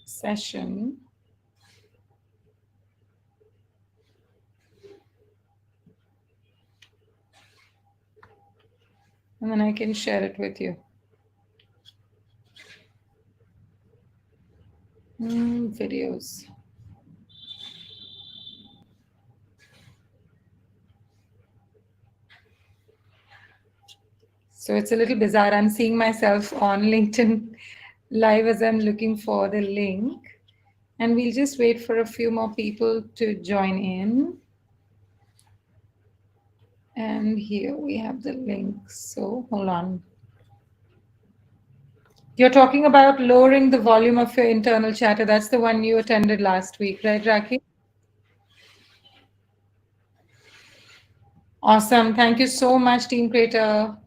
session. And then I can share it with you. Videos. So it's a little bizarre. I'm seeing myself on LinkedIn Live as I'm looking for the link. And we'll just wait for a few more people to join in. And here we have the link. So hold on. You're talking about lowering the volume of your internal chatter. That's the one you attended last week, right, Raki? Awesome. Thank you so much, Team Creator.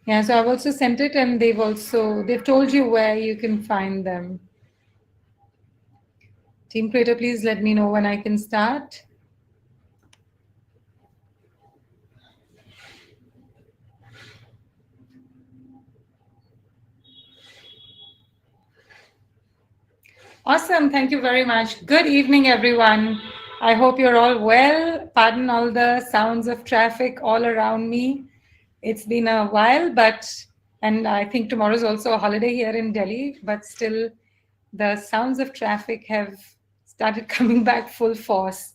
Yeah, so I've also sent it and they've told you where you can find them. Team Creator, please let me know when I can start. Awesome. Thank you very much. Good evening, everyone. I hope you're all well. Pardon all the sounds of traffic all around me. It's been a while, and I think tomorrow is also a holiday here in Delhi, but still the sounds of traffic have started coming back full force.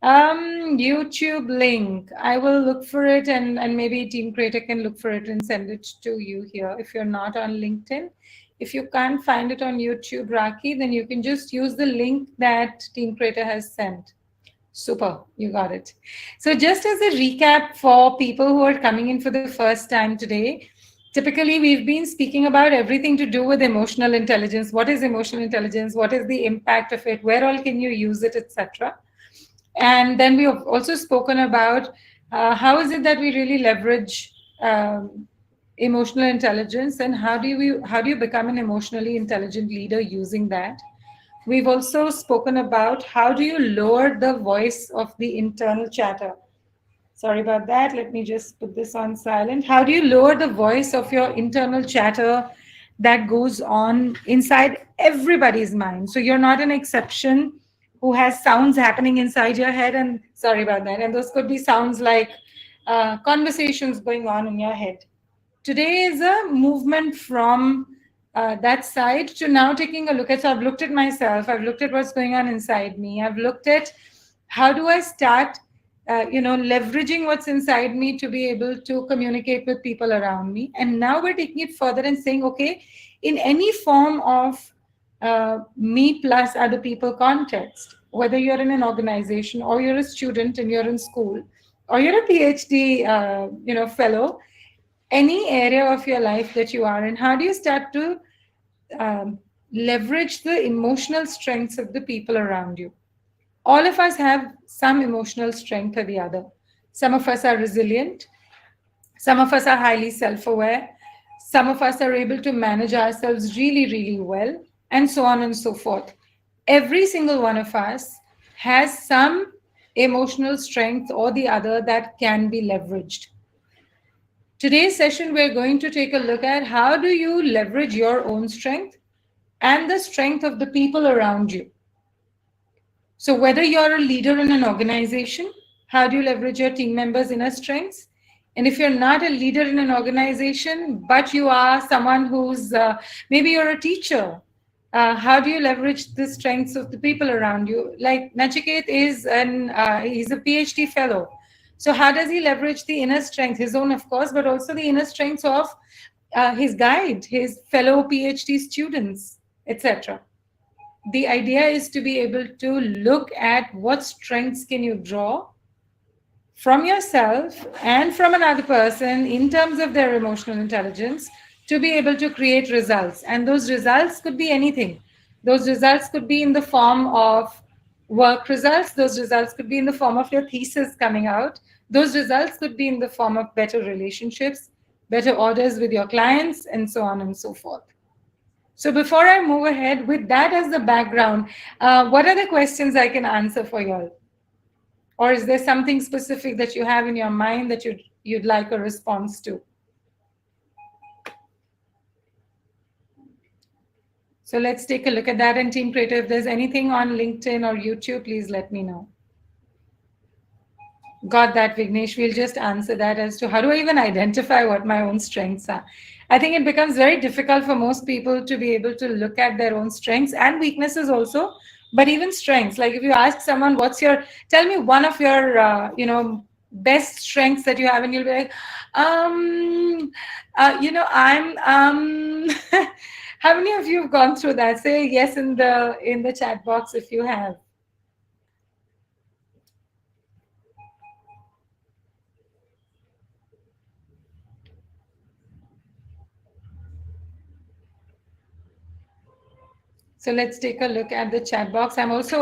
YouTube link. I will look for it and maybe Team Creator can look for it and send it to you here if you're not on LinkedIn. If you can't find it on YouTube, Raki, then you can just use the link that Team Creator has sent. Super, you got it. So just as a recap for people who are coming in for the first time today, typically we've been speaking about everything to do with emotional intelligence. What is emotional intelligence? What is the impact of it? Where all can you use it, etc. And then we have also spoken about how is it that we really leverage emotional intelligence, and how do you become an emotionally intelligent leader using that. We've also spoken about how do you lower the voice of the internal chatter. Sorry about that. Let me just put this on silent. How do you lower the voice of your internal chatter that goes on inside everybody's mind? So you're not an exception who has sounds happening inside your head. And sorry about that. And those could be sounds like conversations going on in your head. Today is a movement from that side to now taking a look at, so I've looked at myself, I've looked at what's going on inside me, I've looked at how do I start, leveraging what's inside me to be able to communicate with people around me. And now we're taking it further and saying, okay, in any form of me plus other people context, whether you're in an organization or you're a student and you're in school or you're a PhD, fellow, any area of your life that you are in, how do you start to leverage the emotional strengths of the people around you? All of us have some emotional strength or the other. Some of us are resilient. Some of us are highly self-aware. Some of us are able to manage ourselves really, really well, and so on and so forth. Every single one of us has some emotional strength or the other that can be leveraged. Today's session, we're going to take a look at how do you leverage your own strength and the strength of the people around you. So whether you're a leader in an organization, how do you leverage your team members' inner strengths? And if you're not a leader in an organization, but you are someone who's, maybe you're a teacher, how do you leverage the strengths of the people around you? Like Nachiket he's a PhD fellow. So how does he leverage the inner strength, his own, of course, but also the inner strengths of his guide, his fellow PhD students, etc. The idea is to be able to look at what strengths can you draw from yourself and from another person in terms of their emotional intelligence to be able to create results. And those results could be anything. Those results could be in the form of work results. Those results could be in the form of your thesis coming out. Those results could be in the form of better relationships, better orders with your clients, and so on and so forth. So before I move ahead, with that as the background, what are the questions I can answer for you all? Or is there something specific that you have in your mind that you'd like a response to? So let's take a look at that. And Team Creative, if there's anything on LinkedIn or YouTube, please let me know. Got that, Vignesh. We'll just answer that as to how do I even identify what my own strengths are. I think it becomes very difficult for most people to be able to look at their own strengths and weaknesses also, but even strengths. Like if you ask someone, tell me one of your, best strengths that you have, and you'll be like, I'm, how many of you have gone through that? Say yes in the chat box if you have. So let's take a look at the chat box. I'm going to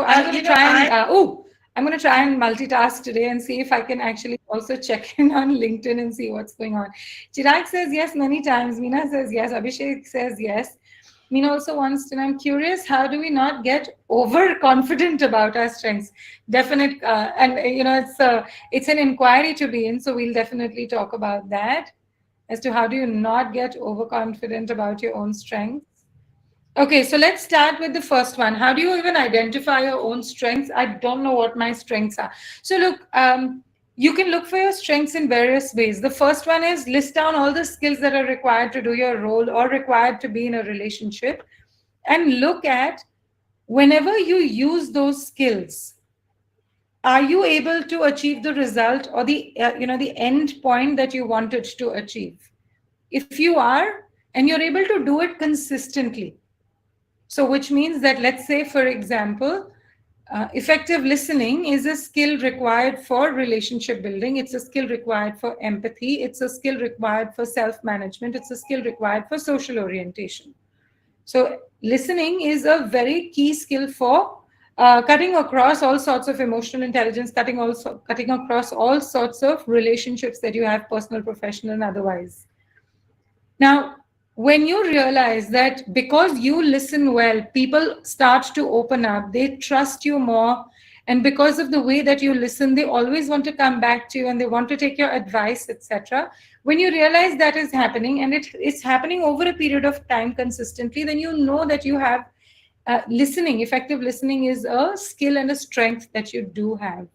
try and multitask today and see if I can actually also check in on LinkedIn and see what's going on. Chirag says yes many times. Meena says yes. Abhishek says yes. Meena also wants to know, I'm curious, how do we not get overconfident about our strengths? Definite, it's an inquiry to be in, so we'll definitely talk about that as to how do you not get overconfident about your own strengths. Okay, so let's start with the first one. How do you even identify your own strengths? I don't know what my strengths are. So look, you can look for your strengths in various ways. The first one is list down all the skills that are required to do your role or required to be in a relationship, and look at whenever you use those skills, are you able to achieve the result or the end point that you wanted to achieve? If you are, and you're able to do it consistently, so which means that, let's say, for example, effective listening is a skill required for relationship building. It's a skill required for empathy. It's a skill required for self-management. It's a skill required for social orientation. So listening is a very key skill for cutting across all sorts of emotional intelligence, cutting across all sorts of relationships that you have, personal, professional, and otherwise. Now, when you realize that because you listen well, people start to open up, they trust you more. And because of the way that you listen, they always want to come back to you and they want to take your advice, etc. When you realize that is happening, and it's happening over a period of time consistently, then you know that you have listening. Effective listening is a skill and a strength that you do have.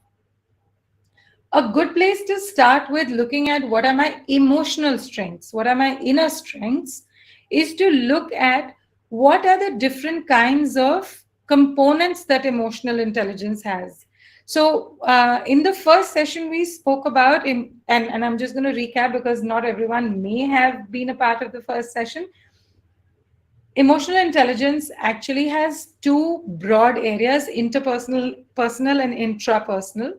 A good place to start with looking at what are my emotional strengths, what are my inner strengths, is to look at what are the different kinds of components that emotional intelligence has. So in the first session, we spoke about, and I'm just going to recap because not everyone may have been a part of the first session. Emotional intelligence actually has two broad areas, interpersonal, personal, and intrapersonal.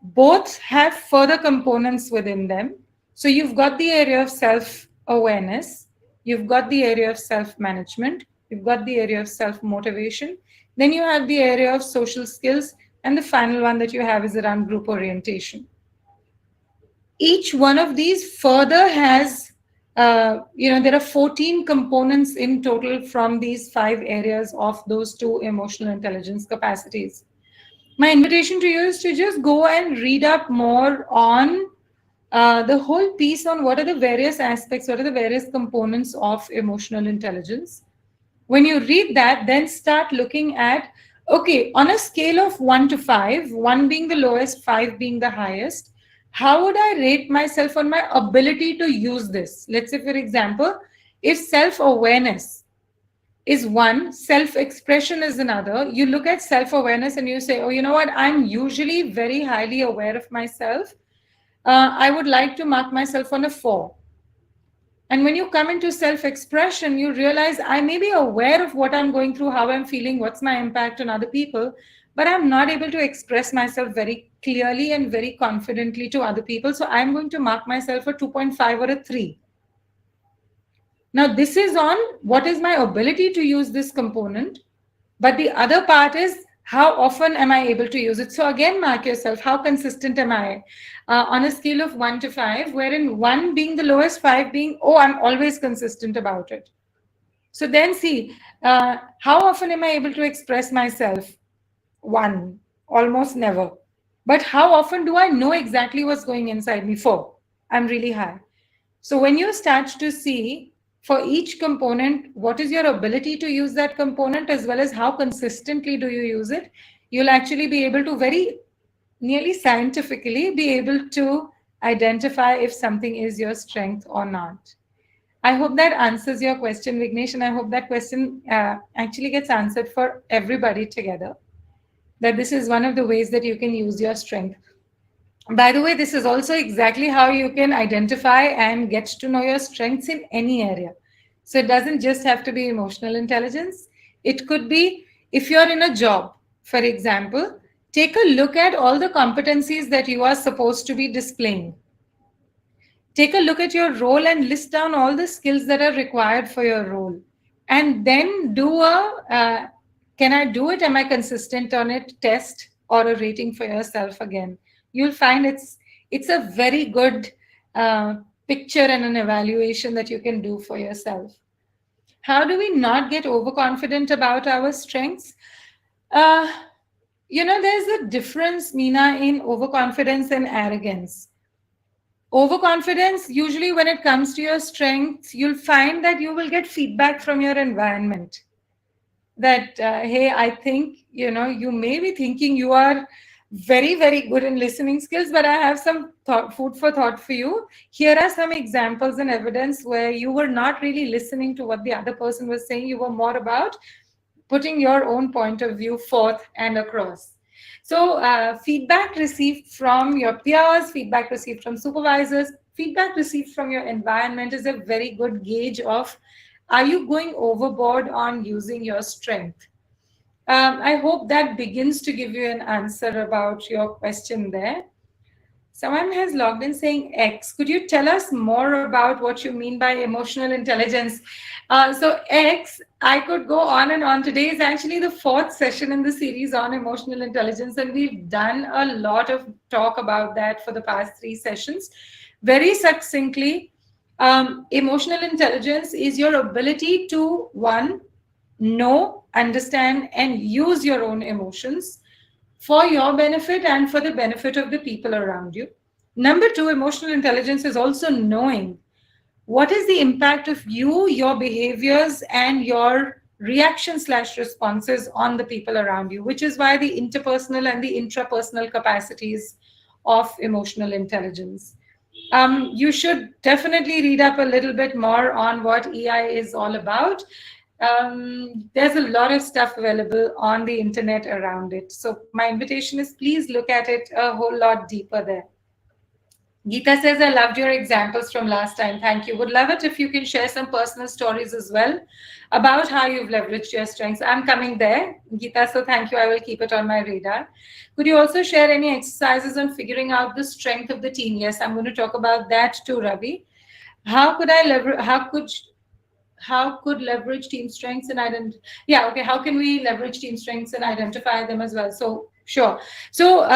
Both have further components within them. So you've got the area of self-awareness, you've got the area of self-management, you've got the area of self-motivation, then you have the area of social skills, and the final one that you have is around group orientation. Each one of these further has, there are 14 components in total from these 5 areas of those 2 emotional intelligence capacities. My invitation to you is to just go and read up more on the whole piece on what are the various aspects, what are the various components of emotional intelligence. When you read that, then start looking at, okay, on a scale of 1 to 5, 1 being the lowest, 5 being the highest, how would I rate myself on my ability to use this? Let's say, for example, if self-awareness is 1, self-expression is another, you look at self-awareness and you say, oh, you know what, I'm usually very highly aware of myself. I would like to mark myself on a 4. And when you come into self-expression, you realize I may be aware of what I'm going through, how I'm feeling, what's my impact on other people, but I'm not able to express myself very clearly and very confidently to other people. So I'm going to mark myself a 2.5 or a 3. Now, this is on what is my ability to use this component, but the other part is how often am I able to use it? So again, mark yourself, how consistent am I? On a scale of 1 to 5, wherein 1 being the lowest, 5 being, oh, I'm always consistent about it. So then see, how often am I able to express myself? 1, almost never. But how often do I know exactly what's going inside me? 4, I'm really high. So when you start to see For each component, what is your ability to use that component, as well as how consistently do you use it? You'll actually be able to very nearly scientifically be able to identify if something is your strength or not. I hope that answers your question, Vignesh, and I hope that question actually gets answered for everybody together. That this is one of the ways that you can use your strength. By the way, this is also exactly how you can identify and get to know your strengths in any area. So it doesn't just have to be emotional intelligence. It could be if you're in a job, for example, take a look at all the competencies that you are supposed to be displaying. Take a look at your role and list down all the skills that are required for your role. And then do a can I do it? Am I consistent on it? Test or a rating for yourself again. You'll find it's a very good picture and an evaluation that you can do for yourself. How do we not get overconfident about our strengths? Uh, there's a difference, Meena, in overconfidence and arrogance. Overconfidence, usually when it comes to your strengths, you'll find that you will get feedback from your environment that, hey, I think, you may be thinking you are very, very good in listening skills, but I have some food for thought for you. Here are some examples and evidence where you were not really listening to what the other person was saying. You were more about putting your own point of view forth and across. So, feedback received from your peers, feedback received from supervisors, feedback received from your environment is a very good gauge of, are you going overboard on using your strength? I hope that begins to give you an answer about your question there. Someone has logged in saying X. Could you tell us more about what you mean by emotional intelligence? So X, I could go on and on. Today is actually the fourth session in the series on emotional intelligence, and we've done a lot of talk about that for the past 3 sessions. Very succinctly, emotional intelligence is your ability to, one, know, understand, and use your own emotions for your benefit and for the benefit of the people around you. Number two, emotional intelligence is also knowing what is the impact of you, your behaviors, and your reaction/responses on the people around you, which is why the interpersonal and the intrapersonal capacities of emotional intelligence. You should definitely read up a little bit more on what EI is all about. There's a lot of stuff available on the internet around it. So my invitation is, please look at it a whole lot deeper there. Geeta says, I loved your examples from last time. Thank you. Would love it if you can share some personal stories as well about how you've leveraged your strengths. I'm coming there, Geeta, so thank you. I will keep it on my radar. Could you also share any exercises on figuring out the strength of the team? Yes, I'm going to talk about that too, Ravi. How could I leverage? How could leverage team strengths and how can we leverage team strengths and identify them as well? So sure. So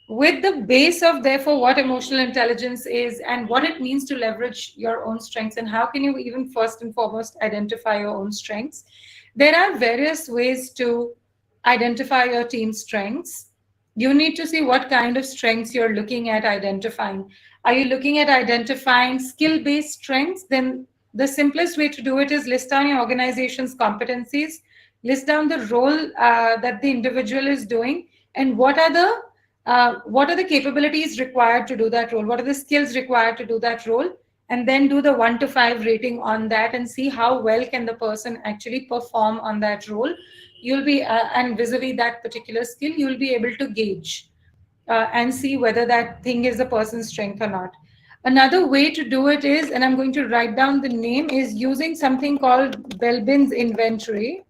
with the base of therefore what emotional intelligence is and what it means to leverage your own strengths, and how can you even first and foremost identify your own strengths, there are various ways to identify your team strengths. You need to see what kind of strengths you're looking at identifying. Are you looking at identifying skill-based strengths? Then the simplest way to do it is list down your organization's competencies, list down the role that the individual is doing, and what are the capabilities required to do that role? What are the skills required to do that role? And then do the 1 to 5 rating on that and see how well can the person actually perform on that role. You'll be, and vis-a-vis that particular skill, you'll be able to gauge and see whether that thing is a person's strength or not. Another way to do it is, and I'm going to write down the name, is using something called Belbin's inventory.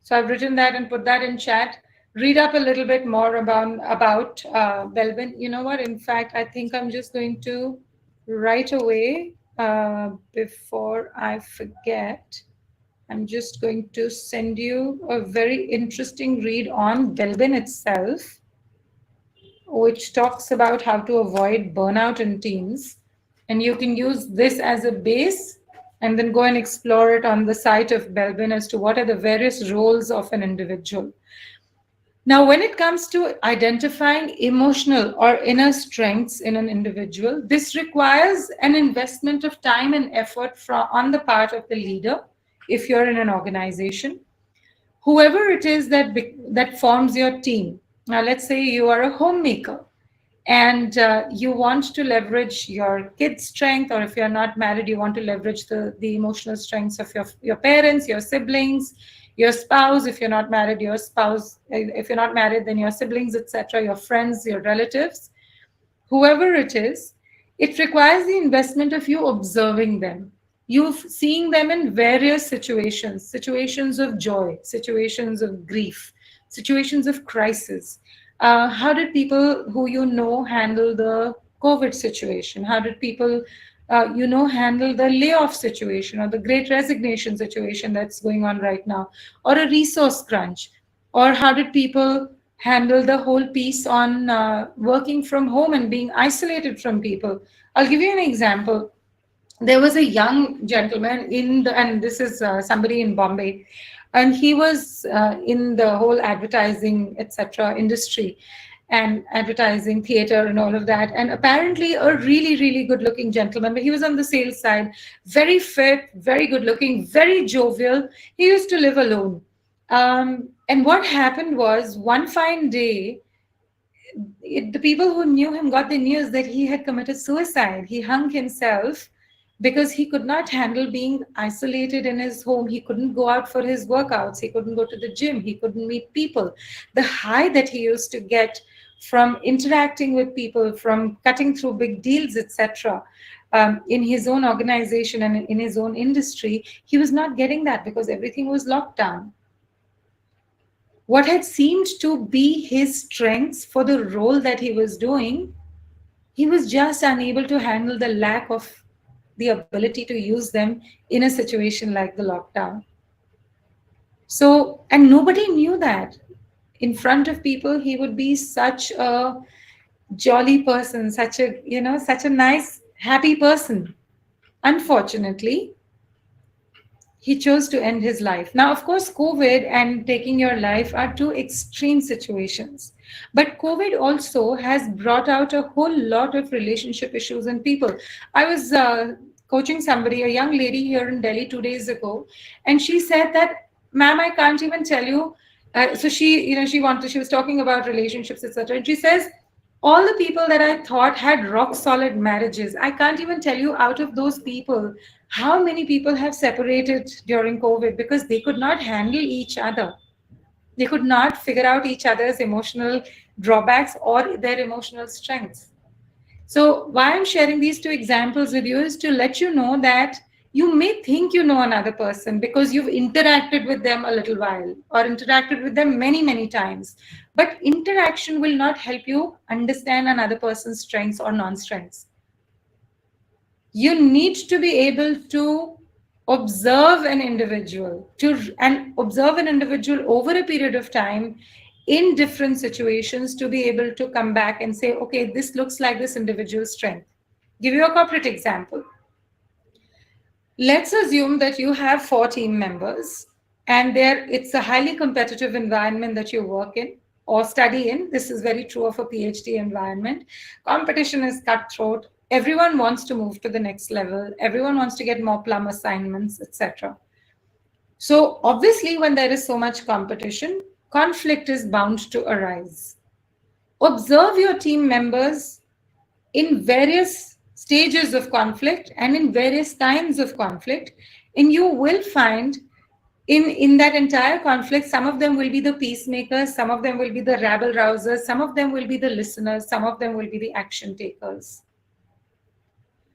So I've written that and put that in chat. Read up a little bit more about Belbin. You know what? In fact, I think I'm just going to right away, before I forget, I'm just going to send you a very interesting read on Belbin itself, which talks about how to avoid burnout in teams. And you can use this as a base and then go and explore it on the site of Belbin as to what are the various roles of an individual. Now, when it comes to identifying emotional or inner strengths in an individual, this requires an investment of time and effort on the part of the leader if you're in an organization, whoever it is that forms your team. Now, let's say you are a homemaker and you want to leverage your kid's strength, or if you're not married, you want to leverage the emotional strengths of your parents, your siblings, your spouse. If you're not married, your spouse. If you're not married, then your siblings, etc., your friends, your relatives, whoever it requires the investment of you observing them, you seeing them in various situations, situations of joy, situations of grief, situations of crisis. How did people who you know handle the COVID situation? How did people handle the layoff situation or the great resignation situation that's going on right now, or a resource crunch? Or how did people handle the whole piece on working from home and being isolated from people? I'll give you an example. There was a young gentleman and this is somebody in Bombay, and he was in the whole advertising, etc., industry, and advertising, theater, and all of that. And apparently, a really, really good looking gentleman, but he was on the sales side, very fit, very good looking, very jovial. He used to live alone. And what happened was, one fine day, the people who knew him got the news that he had committed suicide. He hung himself because he could not handle being isolated in his home. He couldn't go out for his workouts. He couldn't go to the gym. He couldn't meet people. The high that he used to get from interacting with people, from cutting through big deals, etc., in his own organization and in his own industry, he was not getting that because everything was locked down. What had seemed to be his strengths for the role that he was doing, he was just unable to handle the lack of the ability to use them in a situation like the lockdown. So, and nobody knew that. In front of people, he would be such a jolly person, such a nice, happy person. Unfortunately, he chose to end his life. Now, of course, COVID and taking your life are two extreme situations. But COVID also has brought out a whole lot of relationship issues in people. I was coaching somebody, a young lady here in Delhi 2 days ago, and she said that, ma'am, I can't even tell you. So she was talking about relationships, etc. And she says, all the people that I thought had rock solid marriages, I can't even tell you out of those people how many people have separated during COVID because they could not handle each other. They could not figure out each other's emotional drawbacks or their emotional strengths. So, why I'm sharing these two examples with you is to let you know that you may think you know another person because you've interacted with them a little while or interacted with them many, many times. But interaction will not help you understand another person's strengths or non strengths. You need to be able to observe an individual and observe an individual over a period of time in different situations to be able to come back and say, okay, this looks like this individual's strength. Give you a corporate example. Let's assume that you have 4 team members and it's a highly competitive environment that you work in or study in. This is very true of a PhD environment. Competition is cutthroat. Everyone wants to move to the next level. Everyone wants to get more plum assignments, etc. So obviously, when there is so much competition, conflict is bound to arise. Observe your team members in various stages of conflict and in various kinds of conflict, and you will find in that entire conflict, some of them will be the peacemakers, some of them will be the rabble rousers, some of them will be the listeners, some of them will be the action takers.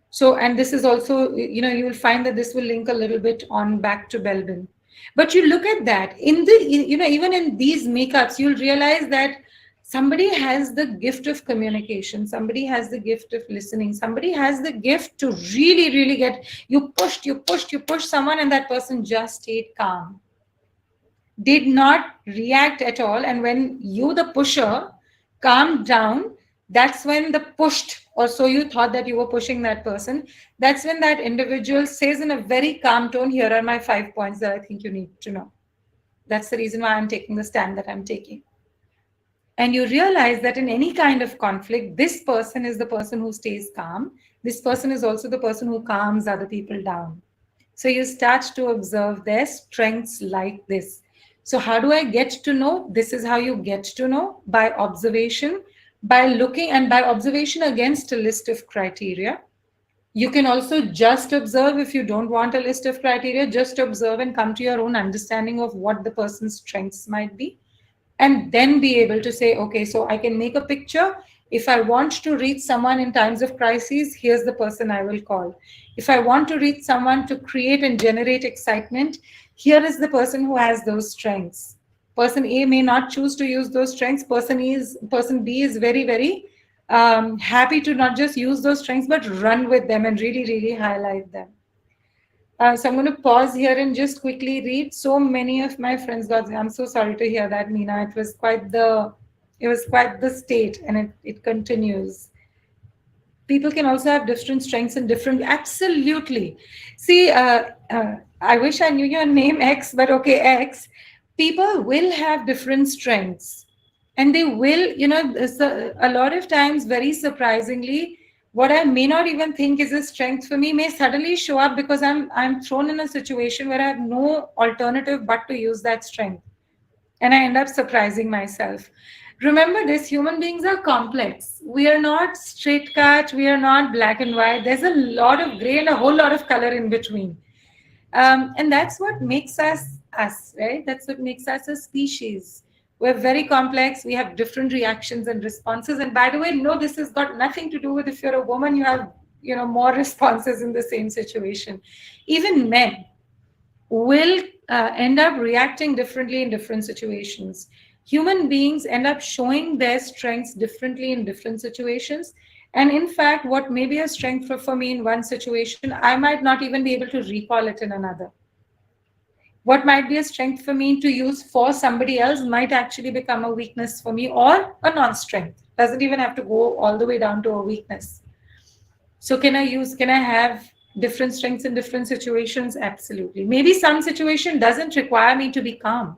So, and this is also, you will find that this will link a little bit on back to Belbin. But you look at that even in these makeups, you'll realize that somebody has the gift of communication, somebody has the gift of listening, somebody has the gift to really, really you push someone, and that person just stayed calm, did not react at all. And when you, the pusher, calmed down, that's when the pushed, or so you thought that you were pushing that person, that's when that individual says in a very calm tone, here are my 5 points that I think you need to know. That's the reason why I'm taking the stand that I'm taking. And you realize that in any kind of conflict, this person is the person who stays calm. This person is also the person who calms other people down. So you start to observe their strengths like this. So, how do I get to know? This is how you get to know, by observation, by looking, and by observation against a list of criteria. You can also just observe. If you don't want a list of criteria, just observe and come to your own understanding of what the person's strengths might be, and then be able to say, okay, so I can make a picture. If I want to reach someone in times of crises, here's the person I will call. If I want to reach someone to create and generate excitement, here is the person who has those strengths. Person A may not choose to use those strengths. Person B is very, very happy to not just use those strengths but run with them and really, really highlight them. So I'm going to pause here and just quickly read. So many of my friends got. I'm so sorry to hear that, Meena. It was quite the state, and it continues. People can also have different strengths and different. Absolutely. See, I wish I knew your name X, but okay, X. People will have different strengths, and they will, a lot of times, very surprisingly, what I may not even think is a strength for me may suddenly show up because I'm thrown in a situation where I have no alternative but to use that strength, and I end up surprising myself. Remember this, human beings are complex. We are not straight cut, we are not black and white. There's a lot of gray and a whole lot of color in between. And that's what makes us us, right? That's what makes us a species. We're very complex. We have different reactions and responses. And by the way, no, this has got nothing to do with if you're a woman, you have, more responses in the same situation. Even men will end up reacting differently in different situations. Human beings end up showing their strengths differently in different situations. And in fact, what may be a strength for me in one situation, I might not even be able to recall it in another. What might be a strength for me to use for somebody else might actually become a weakness for me or a non strength. Doesn't even have to go all the way down to a weakness. So can I have different strengths in different situations? Absolutely. Maybe some situation doesn't require me to be calm.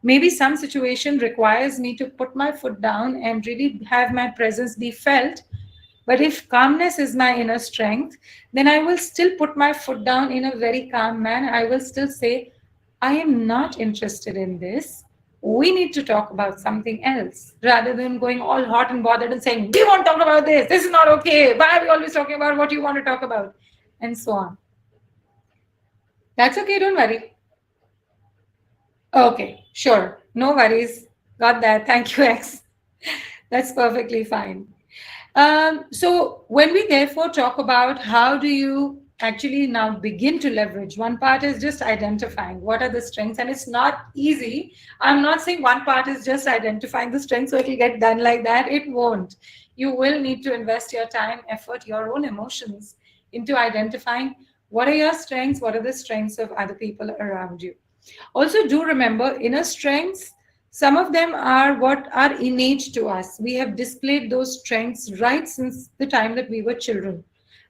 Maybe some situation requires me to put my foot down and really have my presence be felt. But if calmness is my inner strength, then I will still put my foot down in a very calm manner. I will still say, I am not interested in this. We need to talk about something else, rather than going all hot and bothered and saying, we won't talk about this. This is not okay. Why are we always talking about what you want to talk about? And so on. That's okay. Don't worry. Okay, sure. No worries. Got that. Thank you, X. That's perfectly fine. So when we therefore talk about how do you actually now begin to leverage, one part is just identifying what are the strengths, and it's not easy. I'm not saying one part is just identifying the strengths so it'll get done like that. It won't. You will need to invest your time, effort, your own emotions into identifying what are your strengths, what are the strengths of other people around you. Also, do remember inner strengths, some of them are what are innate to us. We have displayed those strengths right since the time that we were children.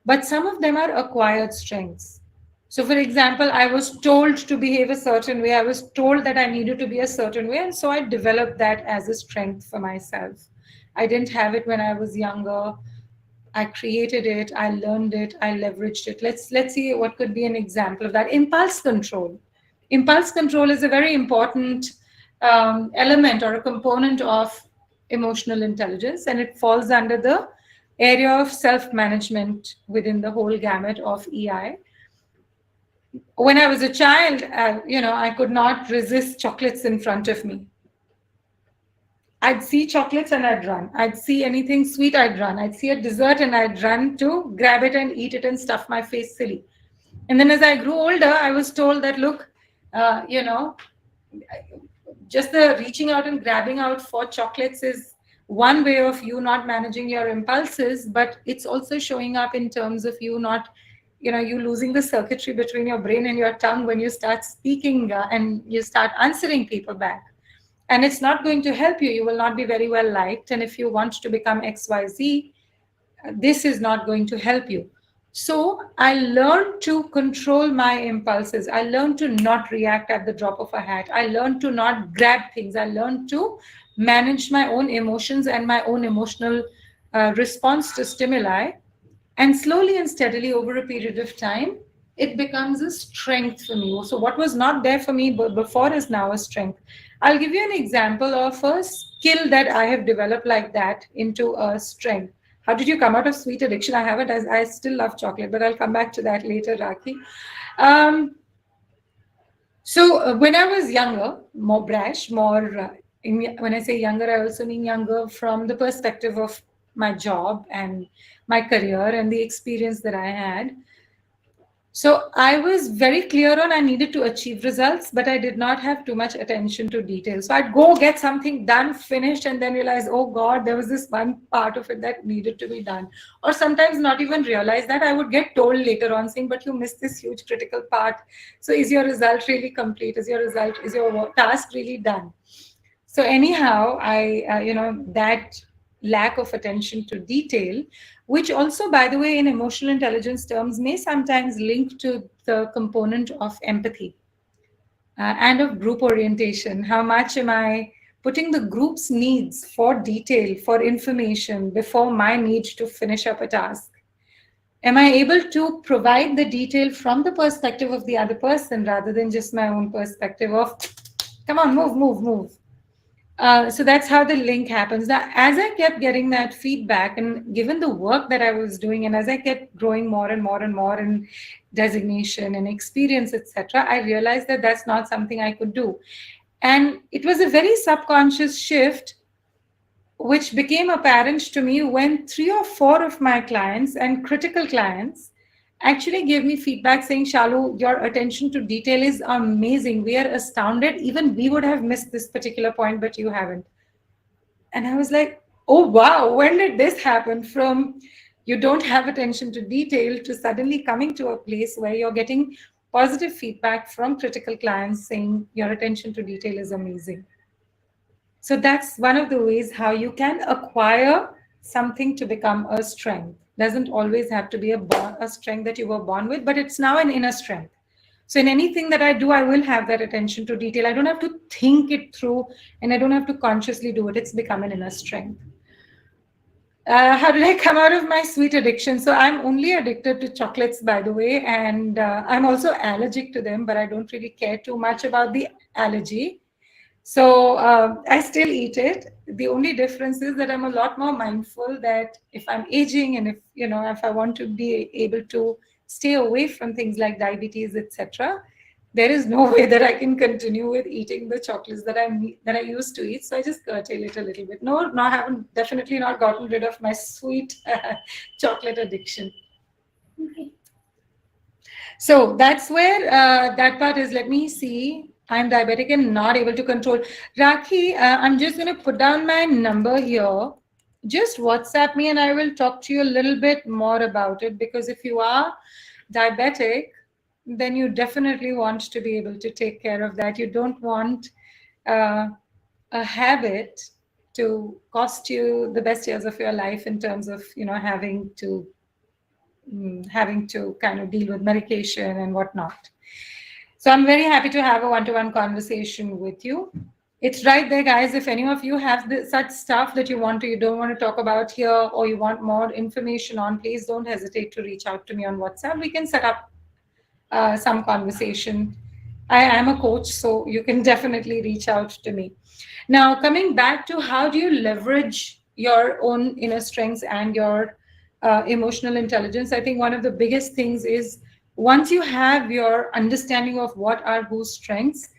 But some of them are acquired strengths. So, for example, I was told to behave a certain way. I was told that I needed to be a certain way. And so I developed that as a strength for myself. I didn't have it when I was younger. I created it, I learned it, I leveraged it. Let's see what could be an example of that. Impulse control. Impulse control is a very important element or a component of emotional intelligence, and it falls under the area of self-management within the whole gamut of EI. When I was a child, I could not resist chocolates in front of me. I'd see chocolates and I'd run. I'd see anything sweet, I'd run. I'd see a dessert and I'd run to grab it and eat it and stuff my face silly. And then as I grew older, I was told that, look, just the reaching out and grabbing out for chocolates is one way of you not managing your impulses, but it's also showing up in terms of you not, you losing the circuitry between your brain and your tongue when you start speaking and you start answering people back. And it's not going to help you. You will not be very well liked. And if you want to become XYZ, this is not going to help you. So I learned to control my impulses. I learned to not react at the drop of a hat. I learned to not grab things. I learned to manage my own emotions and my own emotional response to stimuli. And slowly and steadily over a period of time, it becomes a strength for me. So, what was not there for me before is now a strength. I'll give you an example of a skill that I have developed like that into a strength. How did you come out of sweet addiction? I haven't. I still love chocolate, but I'll come back to that later, Raki. Um, when I was younger, more brash, more when I say younger, I also mean younger from the perspective of my job and my career and the experience that I had. So I was very clear on I needed to achieve results, but I did not have too much attention to detail. So I'd go get something done, finished, and then realize, oh God, there was this one part of it that needed to be done. Or sometimes not even realize that. I would get told later on saying, but you missed this huge critical part. So is your result really complete? Is your task really done? So anyhow, that lack of attention to detail, which also, by the way, in emotional intelligence terms, may sometimes link to the component of empathy and of group orientation. How much am I putting the group's needs for detail, for information, before my need to finish up a task? Am I able to provide the detail from the perspective of the other person rather than just my own perspective of, come on, move, move, move? So that's how the link happens. Now, as I kept getting that feedback, and given the work that I was doing, and as I kept growing more and more and more in designation and experience, etc., I realized that that's not something I could do. And it was a very subconscious shift, which became apparent to me when 3 or 4 of my clients and critical clients actually gave me feedback saying, Shalu, your attention to detail is amazing. We are astounded. Even we would have missed this particular point, but you haven't. And I was like, oh, wow, when did this happen? From you don't have attention to detail to suddenly coming to a place where you're getting positive feedback from critical clients saying your attention to detail is amazing. So that's one of the ways how you can acquire something to become a strength. Doesn't always have to be a strength that you were born with, but it's now an inner strength. So in anything that I do, I will have that attention to detail. I don't have to think it through and I don't have to consciously do it. It's become an inner strength. How did I come out of my sweet addiction? So I'm only addicted to chocolates, by the way, and I'm also allergic to them, but I don't really care too much about the allergy. So I still eat it. The only difference is that I'm a lot more mindful that if I'm aging and if I want to be able to stay away from things like diabetes, etc., there is no way that I can continue with eating the chocolates that I used to eat. So I just curtail it a little bit. No, I haven't definitely not gotten rid of my sweet chocolate addiction. So that's where that part is. Let me see. I'm diabetic and not able to control. Rakhi, I'm just going to put down my number here. Just WhatsApp me and I will talk to you a little bit more about it, because if you are diabetic, then you definitely want to be able to take care of that. You don't want uh, a habit to cost you the best years of your life in terms of, having to kind of deal with medication and whatnot. So I'm very happy to have a one-to-one conversation with you. It's right there, guys. If any of you have such stuff that you don't want to talk about here, or you want more information on, please don't hesitate to reach out to me on WhatsApp. We can set up some conversation. I am a coach, so you can definitely reach out to me. Now, coming back to how do you leverage your own inner strengths and your emotional intelligence, I think one of the biggest things is once you have your understanding of what are whose strengths,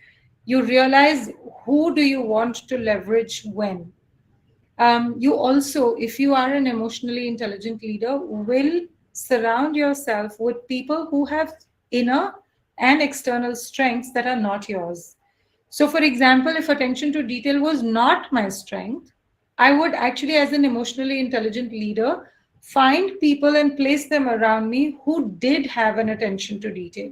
you realize who do you want to leverage when. You also, if you are an emotionally intelligent leader, will surround yourself with people who have inner and external strengths that are not yours. So, for example, if attention to detail was not my strength, I would actually, as an emotionally intelligent leader, find people and place them around me who did have an attention to detail.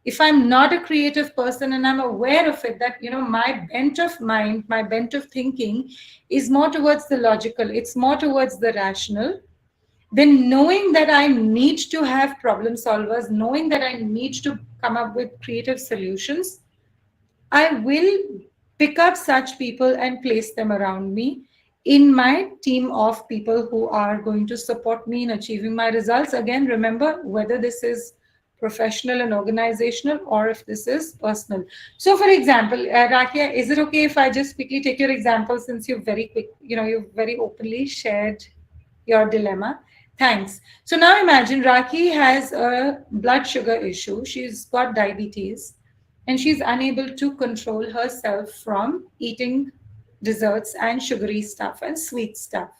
If I'm not a creative person and I'm aware of it, that my bent of mind, my bent of thinking is more towards the logical, it's more towards the rational, then knowing that I need to have problem solvers, knowing that I need to come up with creative solutions, I will pick up such people and place them around me in my team of people who are going to support me in achieving my results. Again, remember whether this is professional and organizational or if this is personal. So, for example, Rakia, is it okay if I just quickly take your example since you've very openly shared your dilemma? Thanks. So now imagine Raki has a blood sugar issue. She's got diabetes and she's unable to control herself from eating desserts and sugary stuff and sweet stuff.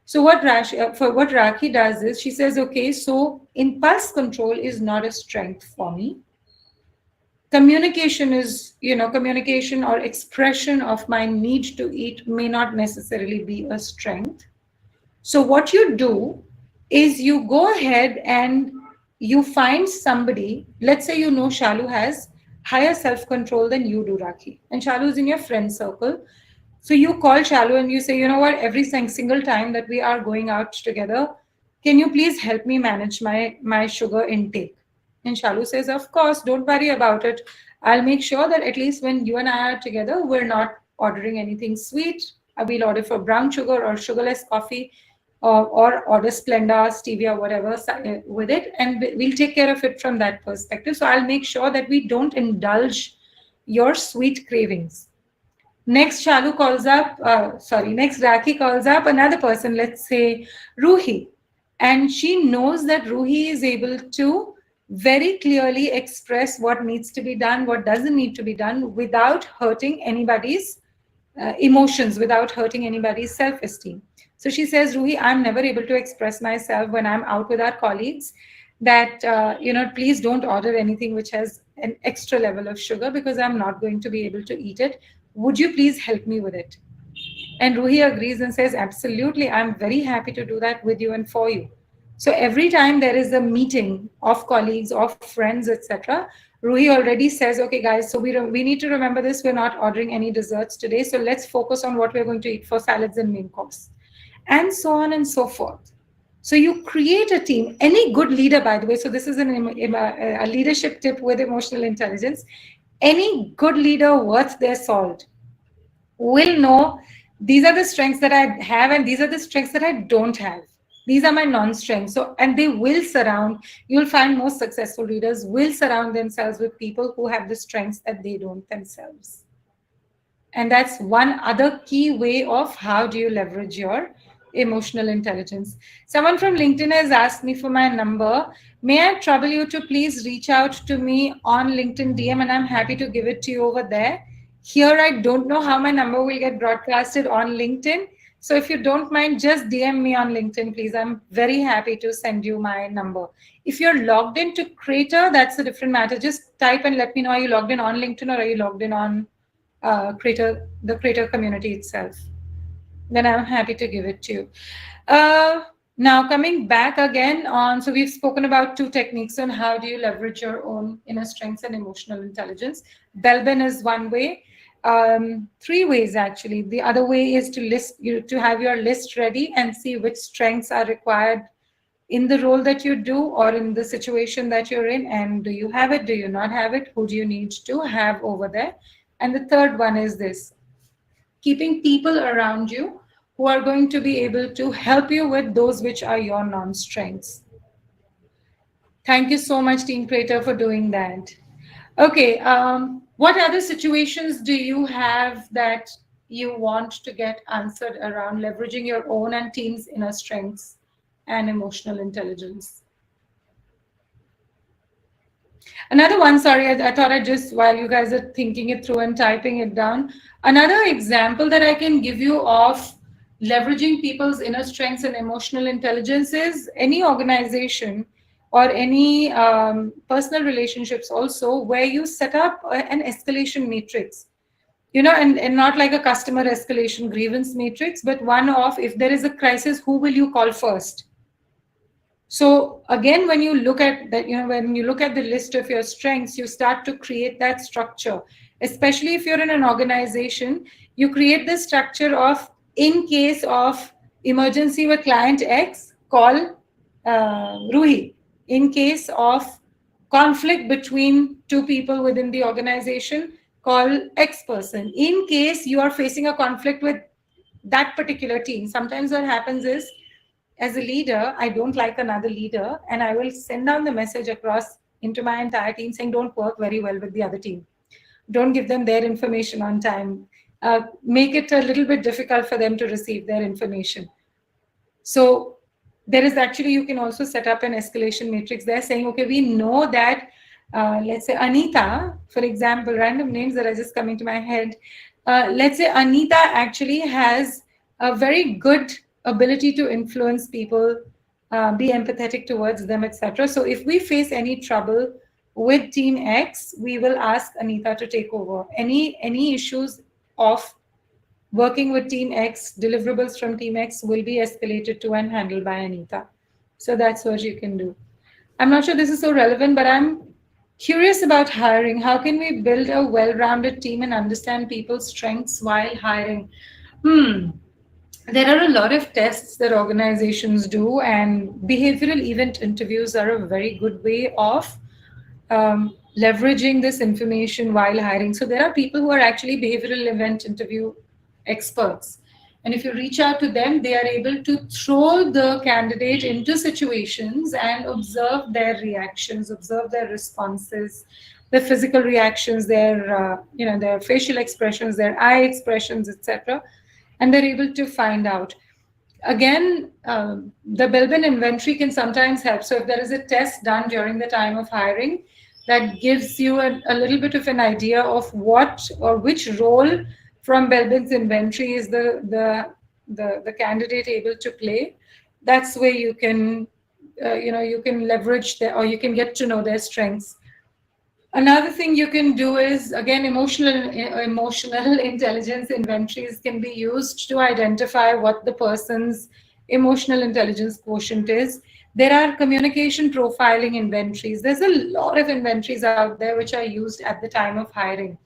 So what Raki does is she says, okay, so impulse control is not a strength for me. Communication or expression of my need to eat may not necessarily be a strength. So what you do is you go ahead and you find somebody. Let's say Shalu has higher self-control than you do, Rakhi, and Shalu is in your friend circle. So you call Shalu and you say, you know what, every single time that we are going out together, can you please help me manage my sugar intake? And Shalu says, of course, don't worry about it. I'll make sure that at least when you and I are together, we're not ordering anything sweet. We'll order for brown sugar or sugarless coffee, or order Splenda, stevia, whatever with it, and we'll take care of it from that perspective. So I'll make sure that we don't indulge your sweet cravings. Next, next Raki calls up another person, let's say Ruhi, and she knows that Ruhi is able to very clearly express what needs to be done, what doesn't need to be done without hurting anybody's emotions, without hurting anybody's self-esteem. So she says, Ruhi, I'm never able to express myself when I'm out with our colleagues that, please don't order anything which has an extra level of sugar because I'm not going to be able to eat it. Would you please help me with it? And Ruhi agrees and says, absolutely, I'm very happy to do that with you and for you. So every time there is a meeting of colleagues, of friends, etc., Ruhi already says, okay, guys, so we need to remember this. We're not ordering any desserts today. So let's focus on what we're going to eat for salads and main course, and so on and so forth. So you create a team. Any good leader, by the way, so this is a leadership tip with emotional intelligence. Any good leader worth their salt will know these are the strengths that I have and these are the strengths that I don't have. These are my non-strengths. So, and they will you'll find most successful leaders will surround themselves with people who have the strengths that they don't themselves. And that's one other key way of how do you leverage your emotional intelligence. Someone from LinkedIn has asked me for my number. May I trouble you to please reach out to me on LinkedIn DM, and I'm happy to give it to you over there. Here, I don't know how my number will get broadcasted on LinkedIn. So if you don't mind, just DM me on LinkedIn, please. I'm very happy to send you my number. If you're logged into Crater, that's a different matter. Just type and let me know, are you logged in on LinkedIn or are you logged in on Crater, the Crater community itself? Then I'm happy to give it to you. Now coming back again on, so we've spoken about two techniques on how do you leverage your own inner strengths and emotional intelligence. Belbin is one way. Three ways actually. The other way is to have your list ready and see which strengths are required in the role that you do or in the situation that you're in, and do you have it, do you not have it, who do you need to have over there. And the third one is this: keeping people around you who are going to be able to help you with those which are your non-strengths. Thank you so much, Team Crater, for doing that. Okay, what other situations do you have that you want to get answered around leveraging your own and team's inner strengths and emotional intelligence? Another one, sorry, I thought I just, while you guys are thinking it through and typing it down, another example that I can give you of leveraging people's inner strengths and emotional intelligence is any organization or any personal relationships also where you set up an escalation matrix, and not like a customer escalation grievance matrix, but one of, if there is a crisis, who will you call first? So again, when you look at that, when you look at the list of your strengths, you start to create that structure. Especially if you're in an organization, you create this structure of, in case of emergency with client X, call Ruhi. In case of conflict between two people within the organization, call X person in case you are facing a conflict with that particular team. Sometimes what happens is, as a leader, I don't like another leader, and I will send down the message across into my entire team saying, don't work very well with the other team. Don't give them their information on time. Make it a little bit difficult for them to receive their information. So there is actually, you can also set up an escalation matrix there saying, okay, we know that, let's say Anita, for example, random names that are just coming to my head. Let's say Anita actually has a very good ability to influence people, be empathetic towards them, etc. So if we face any trouble with Team X, we will ask Anita to take over. Any issues of working with Team X, deliverables from Team X will be escalated to and handled by Anita. So that's what you can do. I'm not sure this is so relevant, but I'm curious about hiring. How can we build a well rounded team and understand people's strengths while hiring? Hmm. There are a lot of tests that organizations do, and behavioral event interviews are a very good way of leveraging this information while hiring. So there are people who are actually behavioral event interview experts. And if you reach out to them, they are able to throw the candidate into situations and observe their reactions, observe their responses, their physical reactions, their facial expressions, their eye expressions, etc. And they're able to find out. Again, the Bilbin inventory can sometimes help. So if there is a test done during the time of hiring that gives you a little bit of an idea of what or which role from Belbin's inventory is the candidate able to play, that's where you can you can leverage their, or you can get to know their strengths. Another thing you can do is, again, emotional intelligence inventories can be used to identify what the person's emotional intelligence quotient is. There are communication profiling inventories. There's a lot of inventories out there which are used at the time of hiring.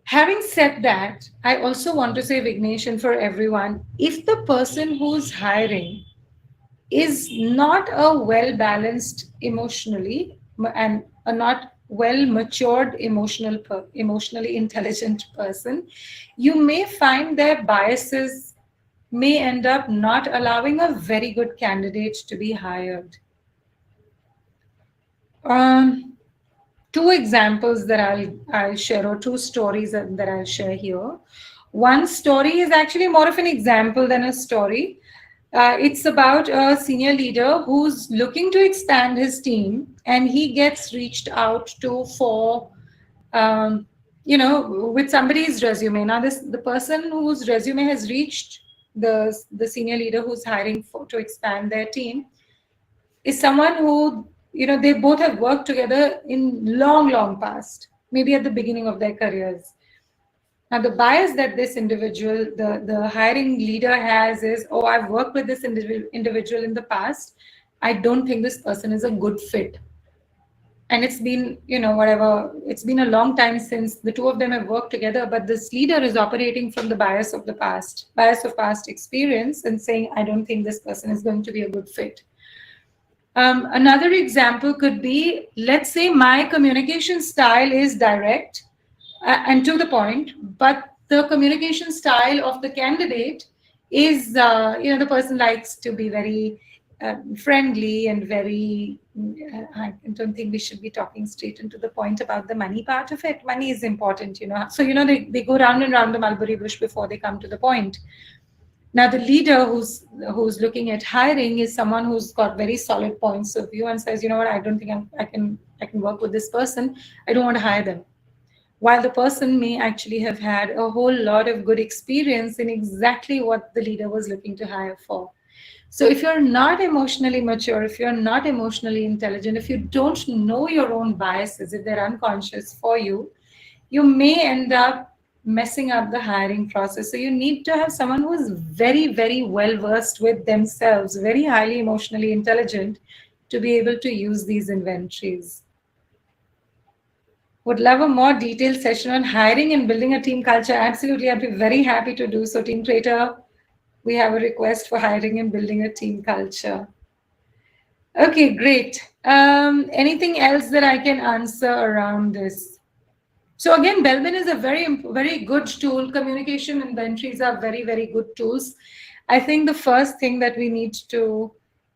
Having said that, I also want to say, Vignesh, and for everyone, if the person who's hiring is not a well balanced emotionally and a not well matured emotionally intelligent person, you may find their biases may end up not allowing a very good candidate to be hired. um, Two examples that I'll share, or two stories that I'll share here. One story is actually more of an example than a story. It's about a senior leader who's looking to expand his team, and he gets reached out to for, with somebody's resume. Now, the person whose resume has reached the senior leader who's hiring for to expand their team is someone who, they both have worked together in long past, maybe at the beginning of their careers. Now, the bias that this individual, the hiring leader has is, oh, I've worked with this individual in the past. I don't think this person is a good fit. And it's been, whatever, it's been a long time since the two of them have worked together, but this leader is operating from the bias of past experience, and saying, I don't think this person is going to be a good fit. Another example could be, let's say my communication style is direct and to the point, but the communication style of the candidate is, the person likes to be very friendly and very, I don't think we should be talking straight into the point about the money part of it. Money is important, So, they go round and round the mulberry bush before they come to the point. Now, the leader who's looking at hiring is someone who's got very solid points of view and says, you know what, I don't think I can work with this person. I don't want to hire them. While the person may actually have had a whole lot of good experience in exactly what the leader was looking to hire for. So if you're not emotionally mature, if you're not emotionally intelligent, if you don't know your own biases, if they're unconscious for you, you may end up messing up the hiring process. So you need to have someone who is very, very well versed with themselves, very highly emotionally intelligent, to be able to use these inventories. Would love a more detailed session on hiring and building a team culture. Absolutely, I'd be very happy to do so. Team Creator, we have a request for hiring and building a team culture. Okay, great. Anything else that I can answer around this? So again, Bellman is a very good tool. Communication inventories are very good tools. I think the first thing that we need to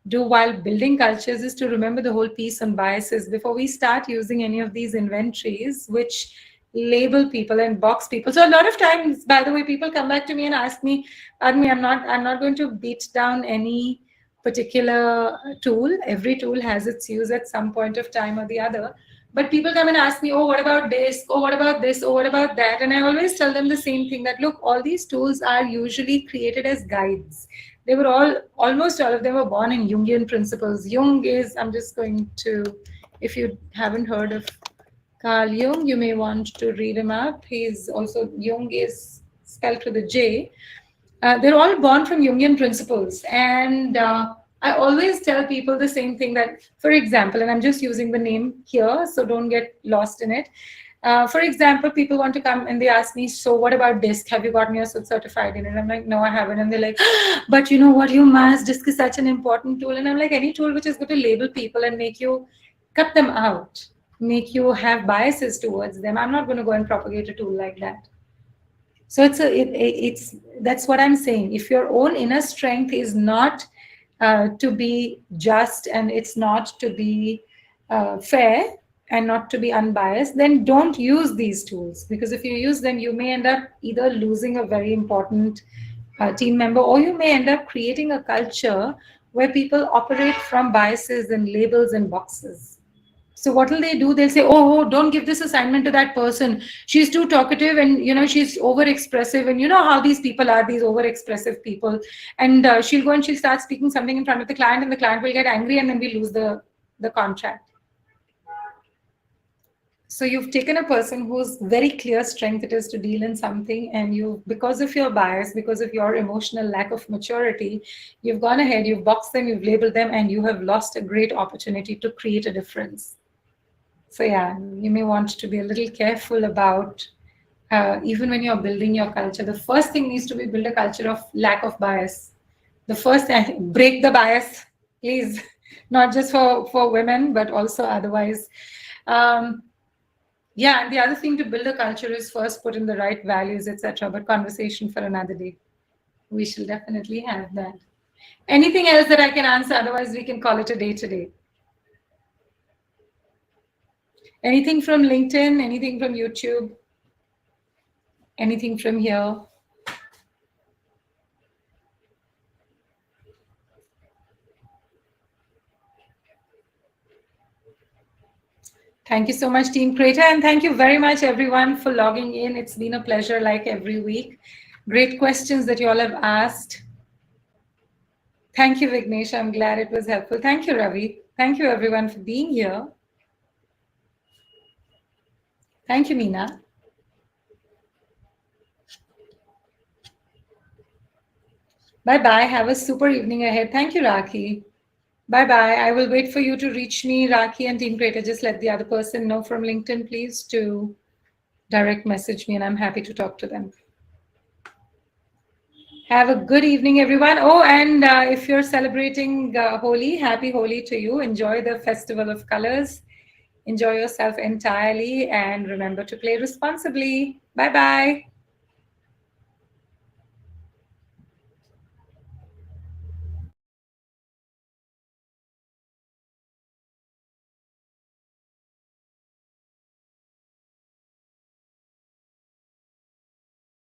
do while building cultures is to remember the whole piece on biases before we start using any of these inventories, which label people and box people. So a lot of times, by the way, people come back to me and ask me, "Pardon me, I'm not going to beat down any particular tool. Every tool has its use at some point of time or the other." But people come and ask me, oh, what about this? Oh, what about this? Oh, what about that? And I always tell them the same thing, that look, all these tools are usually created as guides. They were almost all of them were born in Jungian principles. Jung is, I'm just going to, if you haven't heard of Carl Jung, you may want to read him up. He's also, Jung is spelled with a J. They're all born from Jungian principles. And I always tell people the same thing, that, for example, and I'm just using the name here, so don't get lost in it. For example, people want to come and they ask me, so what about DISC? Have you gotten your certified in it? I'm like, no, I haven't. And they're like, but you know what, you must. DISC is such an important tool. And I'm like, any tool which is going to label people and make you cut them out, make you have biases towards them, I'm not going to go and propagate a tool like that. So it's that's what I'm saying. If your own inner strength is not to be just, and it's not to be fair, and not to be unbiased, then don't use these tools, because if you use them, you may end up either losing a very important team member, or you may end up creating a culture where people operate from biases and labels and boxes. So what will they do? They'll say, oh, don't give this assignment to that person. She's too talkative, and she's over expressive, and you know how these people are, these over expressive people. And she'll go and she'll start speaking something in front of the client, and the client will get angry, and then we lose the contract. So you've taken a person whose very clear strength it is to deal in something, and you, because of your bias, because of your emotional lack of maturity, you've gone ahead, you've boxed them, you've labeled them, and you have lost a great opportunity to create a difference. So yeah, you may want to be a little careful about, even when you're building your culture, the first thing needs to be build a culture of lack of bias. The first thing, break the bias, please, not just for women, but also otherwise. Yeah, and the other thing to build a culture is first put in the right values, etc. But conversation for another day. We shall definitely have that. Anything else that I can answer? Otherwise, we can call it a day today. Anything from LinkedIn? Anything from YouTube? Anything from here? Thank you so much, Team Creator, and thank you very much, everyone, for logging in. It's been a pleasure, like every week. Great questions that you all have asked. Thank you, Vignesh. I'm glad it was helpful. Thank you, Ravi. Thank you, everyone, for being here. Thank you, Meena. Bye-bye. Have a super evening ahead. Thank you, Rakhi. Bye-bye. I will wait for you to reach me, Rakhi and Team Creator. Just let the other person know from LinkedIn, please, to direct message me, and I'm happy to talk to them. Have a good evening, everyone. Oh, and if you're celebrating Holi, happy Holi to you. Enjoy the festival of colors. Enjoy yourself entirely, and remember to play responsibly. Bye-bye.